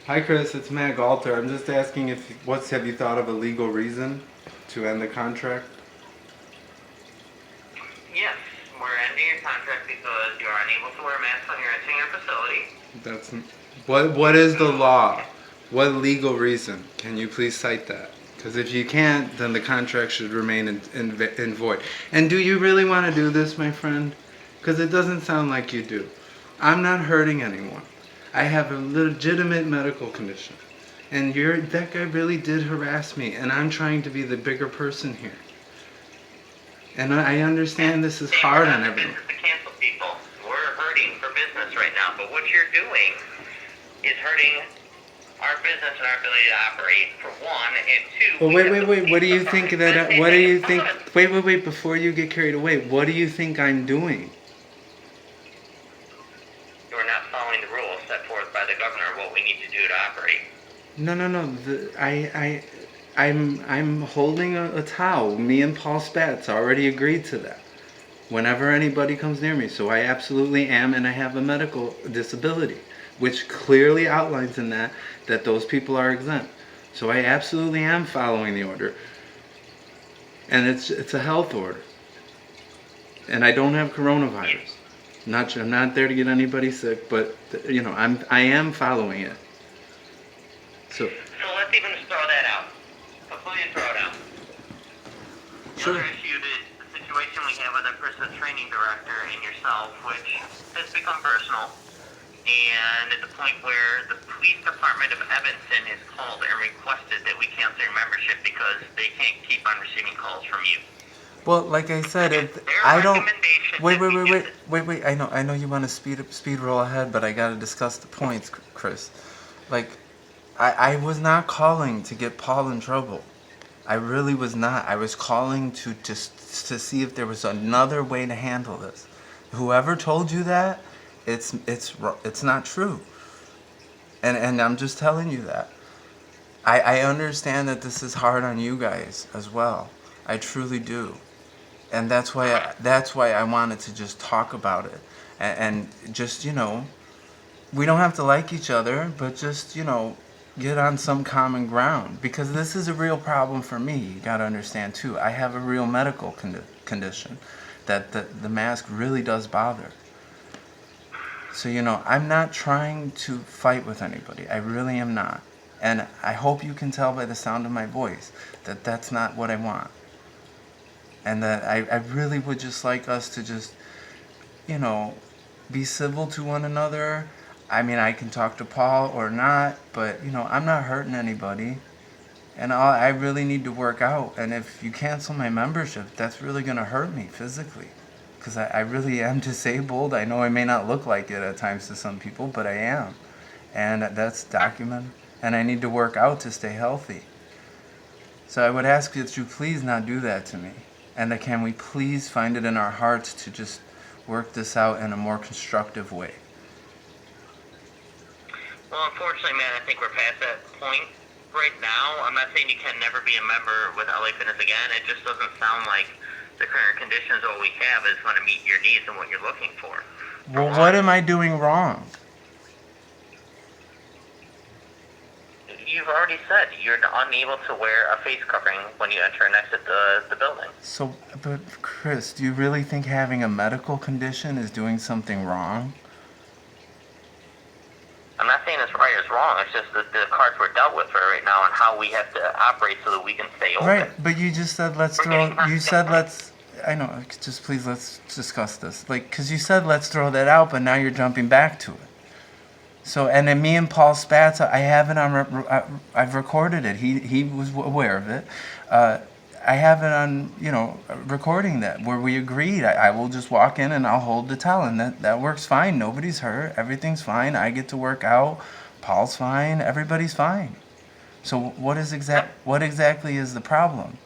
Hi Chris, it's Matt Galter. I'm just asking have you thought of a legal reason to end the contract? Yes, we're ending your contract because you are unable to wear a mask when you're entering your facility. What is the law? What legal reason? Can you please cite that? Because if you can't, then the contract should remain in void. And do you really want to do this, my friend? Because it doesn't sound like you do. I'm not hurting anyone. I have a legitimate medical condition. And that guy really did harass me, and I'm trying to be the bigger person here. And I understand this is hard on everyone. To cancel people. We're hurting for business right now, but what you're doing is hurting our business and our ability to operate, for one, and two... Well, wait. What do you think that... What do you think... Wait. Before you get carried away, what do you think I'm doing? You're not following the rules set forth by the governor of what we need to do to operate. No. I'm holding a towel. Me and Paul Spatz already agreed to that. Whenever anybody comes near me. So I absolutely am, and I have a medical disability, which clearly outlines in that those people are exempt. So I absolutely am following the order. And it's a health order. And I don't have coronavirus. I'm not there to get anybody sick, but you know, I am following it. So let's even throw that out. Completely throw it out. The other issue is the situation we have with our personal training director and yourself, which has become personal. And at the point where the police department of Evanston has called and requested that we cancel your membership because they can't keep on receiving calls from you. Well, like I said, I don't... Wait. I know you want to speed roll ahead, but I got to discuss the points, Chris. Like, I was not calling to get Paul in trouble. I really was not. I was calling to see if there was another way to handle this. Whoever told you that, it's not true. And I'm just telling you that. I understand that this is hard on you guys as well. I truly do. And that's why I wanted to just talk about it. And just, you know, we don't have to like each other, but just, you know, get on some common ground. Because this is a real problem for me, you gotta understand too. I have a real medical condition that the mask really does bother. So, you know, I'm not trying to fight with anybody. I really am not. And I hope you can tell by the sound of my voice that that's not what I want. And that I really would just like us to just, you know, be civil to one another. I mean, I can talk to Paul or not, but, you know, I'm not hurting anybody. And I really need to work out. And if you cancel my membership, that's really going to hurt me physically. Because I really am disabled. I know I may not look like it at times to some people, but I am. And that's documented. And I need to work out to stay healthy. So I would ask that you please not do that to me. And that can we please find it in our hearts to just work this out in a more constructive way. Well, unfortunately, man, I think we're past that point right now. I'm not saying you can never be a member with LA Fitness again. It just doesn't sound like the current conditions of what we have is going to meet your needs and what you're looking for. Well, what am I doing wrong? You've already said you're unable to wear a face covering when you enter and exit the building. So, but Chris, do you really think having a medical condition is doing something wrong? I'm not saying it's right or it's wrong. It's just that the cards we're dealt with right now and how we have to operate so that we can stay open. Right, but you just said I know, just please let's discuss this. Like, because you said let's throw that out, but now you're jumping back to it. So, and then me and Paul Spatz, I have it on, I've recorded it. He was aware of it. I have it on, you know, recording that, where we agreed. I will just walk in and I'll hold the towel, and that works fine. Nobody's hurt. Everything's fine. I get to work out. Paul's fine. Everybody's fine. So what exactly is the problem?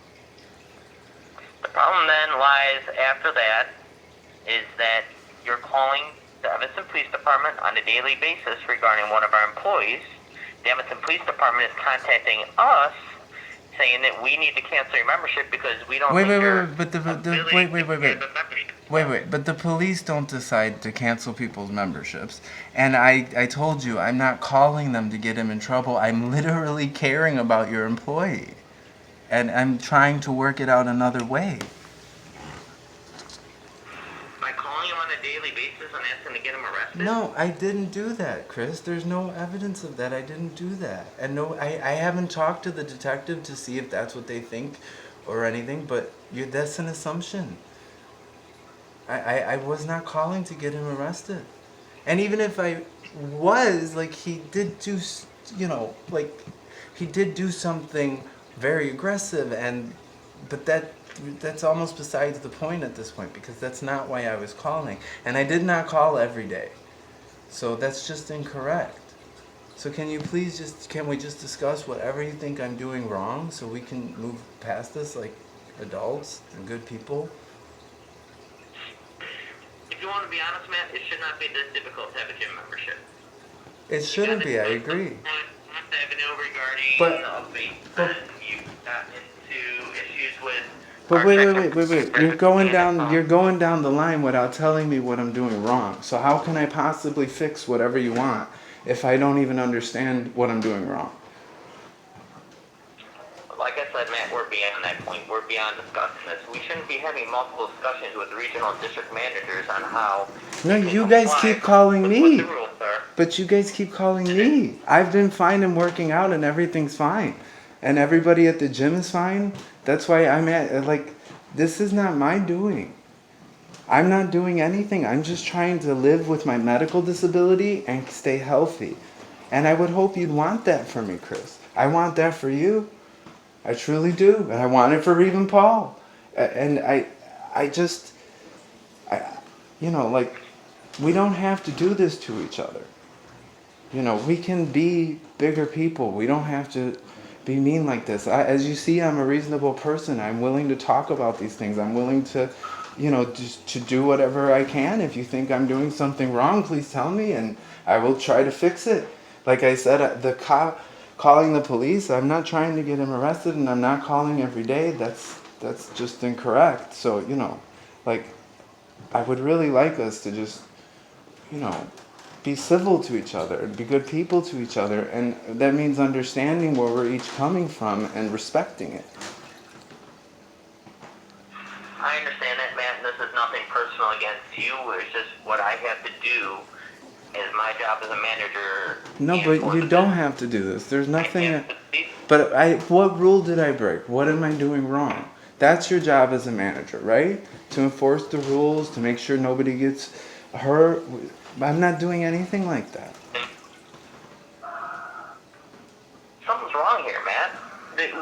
The problem then lies after that is that you're calling the Evanston Police Department on a daily basis regarding one of our employees. The Evanston Police Department is contacting us saying that we need to cancel your membership because we don't Wait. Wait, but the police don't decide to cancel people's memberships. And I told you, I'm not calling them to get him in trouble. I'm literally caring about your employee. And I'm trying to work it out another way. By calling him on a daily basis and asking to get him arrested? No, I didn't do that, Chris. There's no evidence of that. I didn't do that. And no, I haven't talked to the detective to see if that's what they think or anything, but that's an assumption. I was not calling to get him arrested. And even if I was, like, he did do, like, he did do something very aggressive, but that's almost besides the point at this point, because that's not why I was calling. And I did not call every day. So that's just incorrect. So can we just discuss whatever you think I'm doing wrong so we can move past this like adults and good people? If you want to be honest, Matt, it should not be this difficult to have a gym membership. It shouldn't be, I agree. Regarding you got into issues with. But wait. You're going down the line without telling me what I'm doing wrong. So how can I possibly fix whatever you want if I don't even understand what I'm doing wrong? Like I said, Matt, we're beyond that point. We're beyond discussing this. We shouldn't be having multiple discussions with regional district managers on how. No, you guys keep calling me. The rules are. But you guys keep calling me. I've been fine and working out and everything's fine. And everybody at the gym is fine. That's why this is not my doing. I'm not doing anything. I'm just trying to live with my medical disability and stay healthy. And I would hope you'd want that for me, Chris. I want that for you. I truly do. And I want it for even Paul. And we don't have to do this to each other. We can be bigger people. We don't have to be mean like this. As you see, I'm a reasonable person. I'm willing to talk about these things. I'm willing to, just to do whatever I can. If you think I'm doing something wrong, please tell me and I will try to fix it. Like I said, calling the police, I'm not trying to get him arrested and I'm not calling every day. That's just incorrect. So, I would really like us to just, be civil to each other, be good people to each other, and that means understanding where we're each coming from and respecting it. I understand that, Matt. This is nothing personal against you. It's just what I have to do is my job as a manager. No, but you don't have to do this. There's nothing. But what rule did I break? What am I doing wrong? That's your job as a manager, right? To enforce the rules, to make sure nobody gets hurt. I'm not doing anything like that. Something's wrong here, Matt.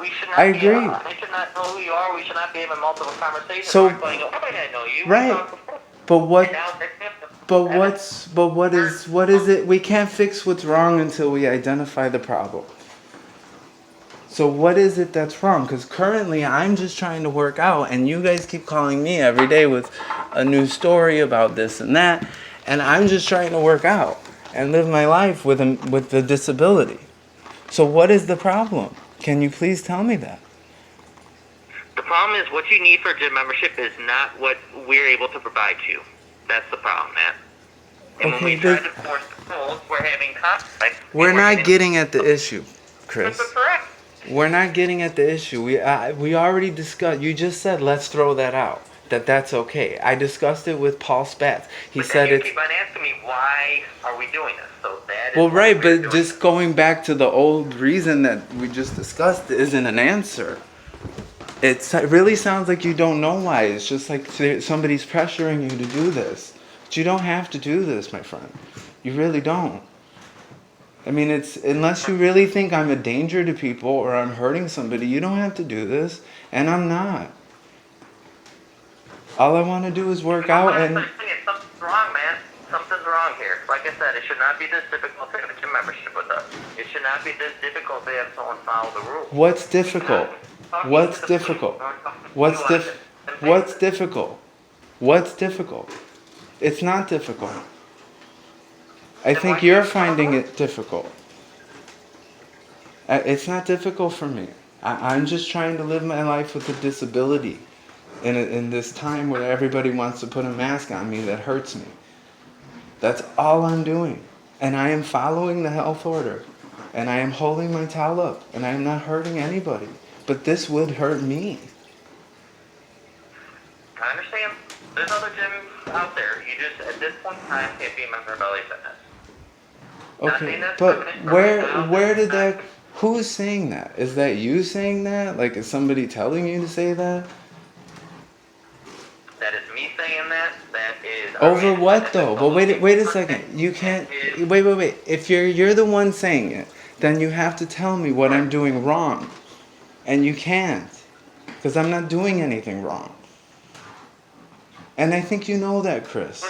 We should not. I agree. We should not know who you are. We should not be having multiple conversations. So, I know you. right. What is it? We can't fix what's wrong until we identify the problem. So what is it that's wrong? Because currently I'm just trying to work out, and you guys keep calling me every day with a new story about this and that, and I'm just trying to work out and live my life with the disability. So what is the problem? Can you please tell me that? The problem is what you need for gym membership is not what we're able to provide you. That's the problem, Matt. And when we try to force the rules, we're having conflict. We're not getting at the issue, Chris. That's correct. We're not getting at the issue. We already discussed. You just said let's throw that out. That's okay. I discussed it with Paul Spatz. He said it's. You keep on asking me why are we doing this? So that is. Well, right, but just going back to the old reason that we just discussed isn't an answer. It really sounds like you don't know why. It's just like somebody's pressuring you to do this. But you don't have to do this, my friend. You really don't. I mean, unless you really think I'm a danger to people or I'm hurting somebody, you don't have to do this, and I'm not. All I want to do is work out and... Something's wrong, man. Something's wrong here. Like I said, it should not be this difficult to have a gym membership with us. It should not be this difficult to have someone follow the rules. What's difficult? What's difficult? What's difficult? What's difficult? It's not difficult. I think you're finding it difficult. It's not difficult for me. I'm just trying to live my life with a disability. in this time where everybody wants to put a mask on me that hurts me. That's all I'm doing. And I am following the health order. And I am holding my towel up. And I am not hurting anybody. But this would hurt me. I understand. There's other gyms out there. You just, at this point in time, can't be a member of LA Fitness. Okay, but where did that, who's saying that? Is that you saying that? Like, is somebody telling you to say that? That is me saying that. That is... Over what though? But wait a second. You can't, wait. If you're the one saying it, then you have to tell me what I'm doing wrong. And you can't. Because I'm not doing anything wrong. And I think you know that, Chris.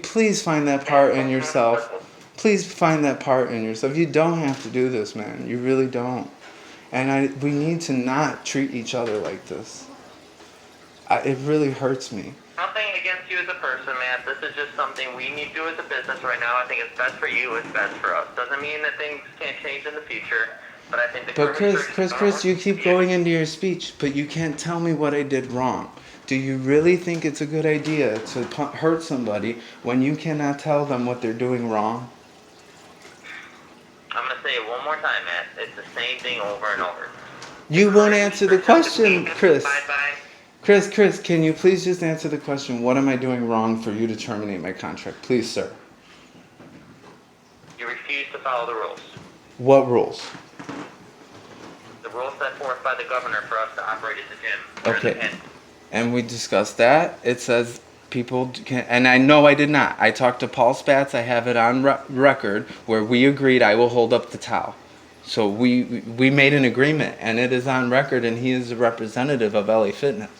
Please find that part in yourself. Please find that part in yourself. You don't have to do this, man. You really don't. And we need to not treat each other like this. It really hurts me. Nothing against you as a person, Matt. This is just something we need to do as a business right now. I think it's best for you. It's best for us. Doesn't mean that things can't change in the future. But I think the But Chris, you keep going into your speech, but you can't tell me what I did wrong. Do you really think it's a good idea to hurt somebody when you cannot tell them what they're doing wrong? I'm going to say it one more time, Matt. It's the same thing over and over. You won't answer the question, Chris. Chris, can you please just answer the question? What am I doing wrong for you to terminate my contract? Please, sir. You refuse to follow the rules. What rules? The rules set forth by the governor for us to operate at the gym. Okay. And we discussed that. It says people can, and I know I did not. I talked to Paul Spatz. I have it on record where we agreed I will hold up the towel. So we made an agreement, and it is on record, and he is a representative of LA Fitness.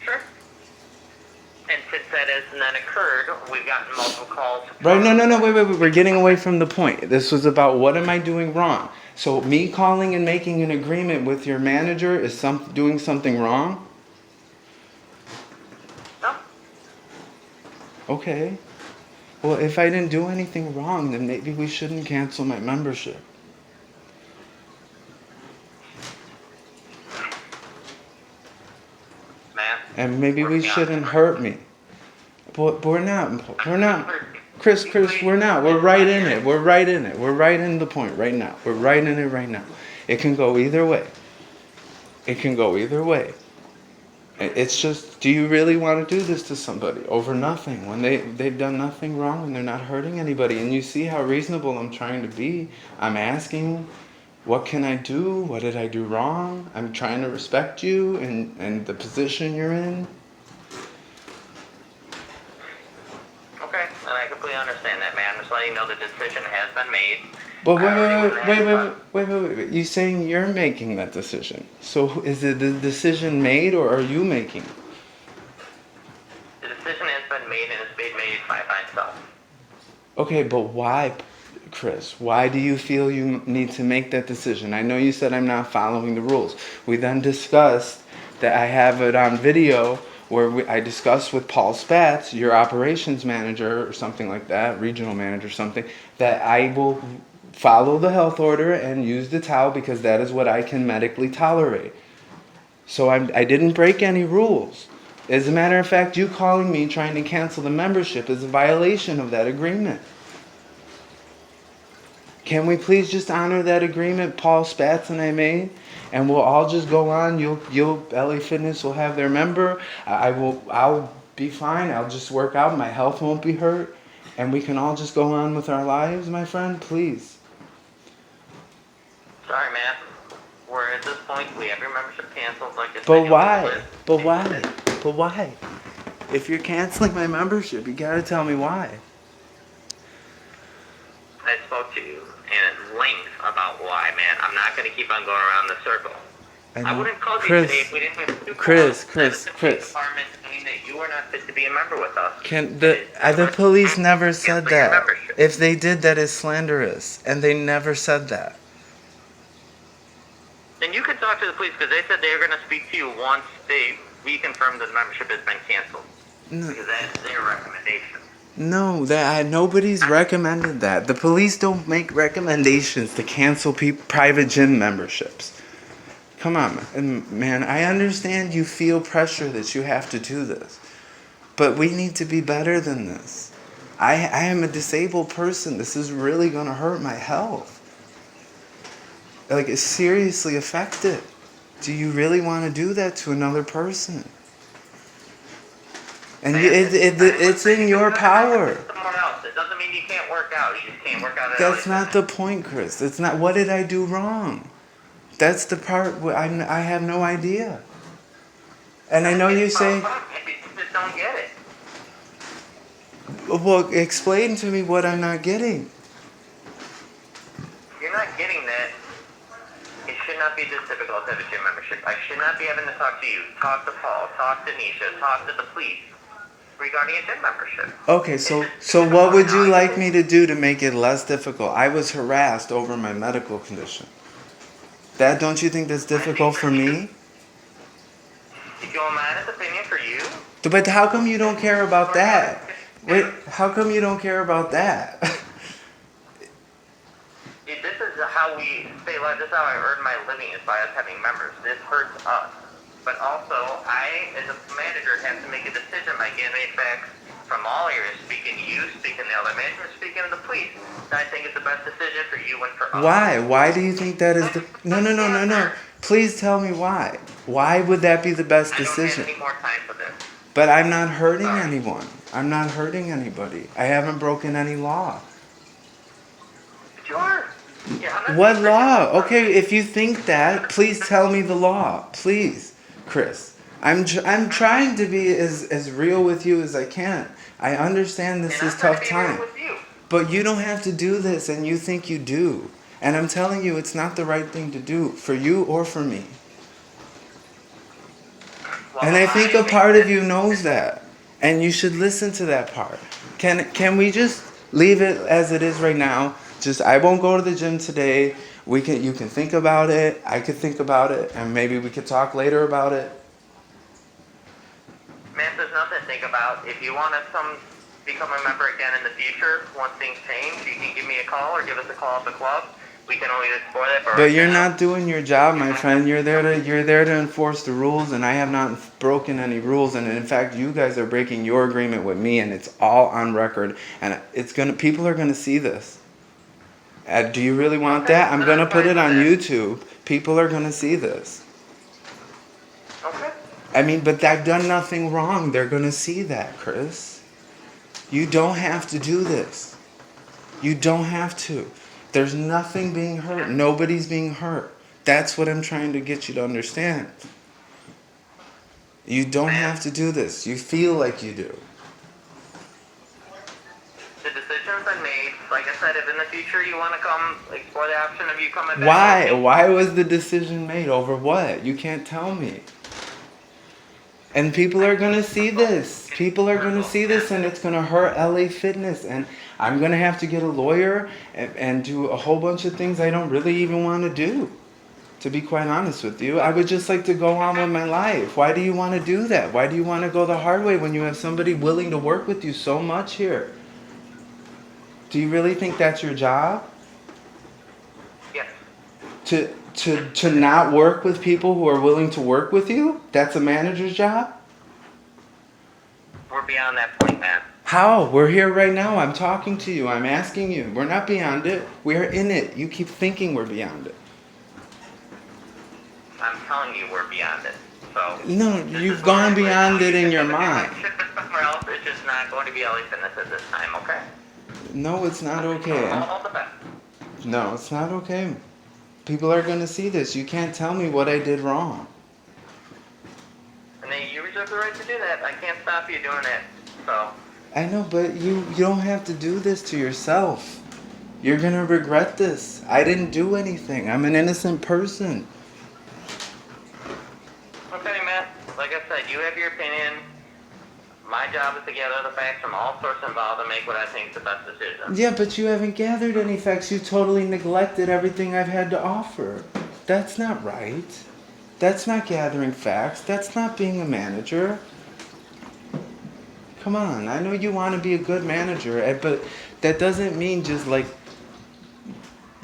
Sure. And since that has then occurred, we've gotten multiple calls. Right, no, wait. We're getting away from the point. This was about what am I doing wrong. So me calling and making an agreement with your manager is doing something wrong? No. Okay. Well, if I didn't do anything wrong, then maybe we shouldn't cancel my membership. Matt, and maybe we shouldn't hurt me. But we're not. Chris, we're not. We're right in it. We're right in the point right now. We're right in it right now. It can go either way. It's just, do you really want to do this to somebody over nothing when they've done nothing wrong and they're not hurting anybody? And you see how reasonable I'm trying to be. I'm asking, what can I do? What did I do wrong? I'm trying to respect you and the position you're in. Okay, and I completely understand that, man. I'm just letting you know the decision has been made. But wait. You're saying you're making that decision. So is it the decision made or are you making it? The decision has been made and it's been made by myself. Okay, but why, Chris? Why do you feel you need to make that decision? I know you said I'm not following the rules. We then discussed that I have it on video where I discussed with Paul Spatz, your operations manager or something like that, regional manager or something, that I will follow the health order and use the towel because that is what I can medically tolerate. So I didn't break any rules. As a matter of fact, you calling me trying to cancel the membership is a violation of that agreement. Can we please just honor that agreement Paul Spatz and I made? And we'll all just go on. LA Fitness will have their member. I'll be fine. I'll just work out. My health won't be hurt. And we can all just go on with our lives, my friend, please. Sorry, Matt. We're at this point. We have your membership canceled. But why? If you're canceling my membership, you gotta tell me why. I spoke to you in length about why, man. I'm not going to keep on going around the circle. I wouldn't call you today if we didn't have two Chris. department saying that you are not fit to be a member with us. The police never said that. If they did, that is slanderous, and they never said that. Then you can talk to the police because they said they were going to speak to you once they reconfirm that the membership has been canceled. No. Because that's their recommendation. No, nobody's recommended that. The police don't make recommendations to cancel private gym memberships. Come on, man. I understand you feel pressure that you have to do this. But we need to be better than this. I am a disabled person. This is really going to hurt my health. Like, it's seriously affected. Do you really want to do that to another person? And it's in your power. Someone else. It doesn't mean you can't work out. You just can't work out. That's not the point, Chris. It's not. What did I do wrong? That's the part where I have no idea. And I know you say, maybe you just don't get it. well, explain to me what I'm not getting. You're not getting that. It should not be this difficult to have a gym membership. I should not be having to talk to you, talk to Paul, talk to Nisha, talk to the police regarding a gym membership. Okay, so what would you like me to do to make it less difficult? I was harassed over my medical condition. Don't you think that's difficult for me? If you want my honest opinion for you? But how come you don't care about that? Wait, how come you don't care about that? This is how we stay alive. This is how I earn my living, is by us having members. This hurts us. But also, I, as a manager, have to make a decision by getting facts from all areas, speaking to you, speaking to the other management, speaking to the police, that I think is the best decision for you and for us. Why? Why do you think that is the... No. Please tell me why. Why would that be the best decision? I don't have any more time for this. But I'm not hurting anyone. I'm not hurting anybody. I haven't broken any law. But you are. Yeah, What law? Okay, if you think that, please tell me the law. Please, Chris. I'm trying to be as real with you as I can. I understand this is tough time. But you don't have to do this, and you think you do. And I'm telling you, it's not the right thing to do for you or for me. And I think a part of you knows that. And you should listen to that part. Can we just leave it as it is right now? Just, I won't go to the gym today. You can think about it. I could think about it. And maybe we could talk later about it. Man, there's nothing to think about. If you want to become a member again in the future, once things change, you can give me a call or give us a call at the club. We can always explore that. But you're not doing your job, my friend. You're there to enforce the rules, and I have not broken any rules. And in fact, you guys are breaking your agreement with me, and it's all on record. And people are gonna see this. Do you really want that? I'm gonna put it on YouTube. People are gonna see this. Okay. I mean, but I've done nothing wrong. They're gonna see that, Chris. You don't have to do this. You don't have to. There's nothing being hurt. Nobody's being hurt. That's what I'm trying to get you to understand. You don't have to do this. You feel like you do. The decision's been made. Like I said, if in the future you want to come explore the option of you coming back. Why? Why was the decision made? Over what? You can't tell me. And people are going to see this. People are going to see this, and it's going to hurt LA Fitness. And I'm going to have to get a lawyer and do a whole bunch of things I don't really even want to do. To be quite honest with you, I would just like to go on with my life. Why do you want to do that? Why do you want to go the hard way when you have somebody willing to work with you so much here? Do you really think that's your job? Yes. To not work with people who are willing to work with you? That's a manager's job? We're beyond that point, man. How? We're here right now. I'm talking to you. I'm asking you. We're not beyond it. We're in it. You keep thinking we're beyond it. I'm telling you we're beyond it. So No, you've gone beyond it in your mind. Somewhere else, it's just not going to be LA Fitness at this time, okay? No, it's not okay. All the best. No, it's not okay. People are going to see this. You can't tell me what I did wrong. And then you reserve the right to do that. I can't stop you doing it. So. I know, but you don't have to do this to yourself. You're going to regret this. I didn't do anything. I'm an innocent person. Okay, Matt. Like I said, you have your opinion. My job is to gather the facts from all sources involved and make what I think is the best decision. Yeah, but you haven't gathered any facts. You totally neglected everything I've had to offer. That's not right. That's not gathering facts. That's not being a manager. Come on, I know you want to be a good manager, but that doesn't mean just like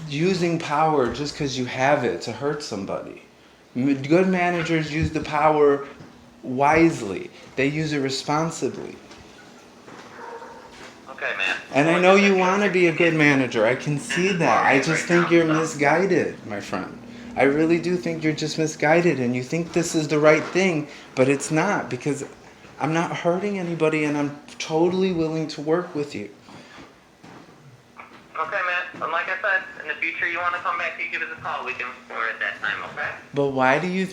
using power just because you have it to hurt somebody. Good managers use the power wisely. They use it responsibly. Okay, man. And I know you want to be a good manager. I can see that. I just think you're misguided, my friend. I really do think you're just misguided, and you think this is the right thing, but it's not, because I'm not hurting anybody, and I'm totally willing to work with you. Okay, man. And like I said, in the future, you want to come back, you give us a call. We can explore it at that time, okay? But why do you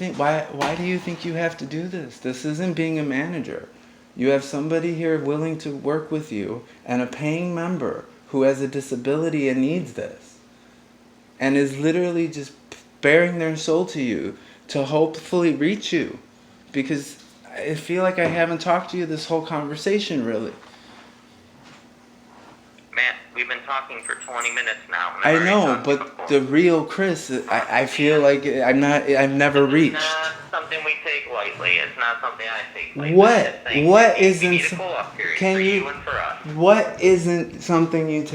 think you have to do this? This isn't being a manager. You have somebody here willing to work with you, and a paying member who has a disability and needs this, and is literally just bearing their soul to you to hopefully reach you, because I feel like I haven't talked to you this whole conversation, really. Matt, we've been talking for 20 minutes now. I know, but the real Chris, I feel like I've never reached. It's not something we take lightly. It's not something I take lightly. What isn't? We need a cool-off period Can for you? you and for us. What isn't something you take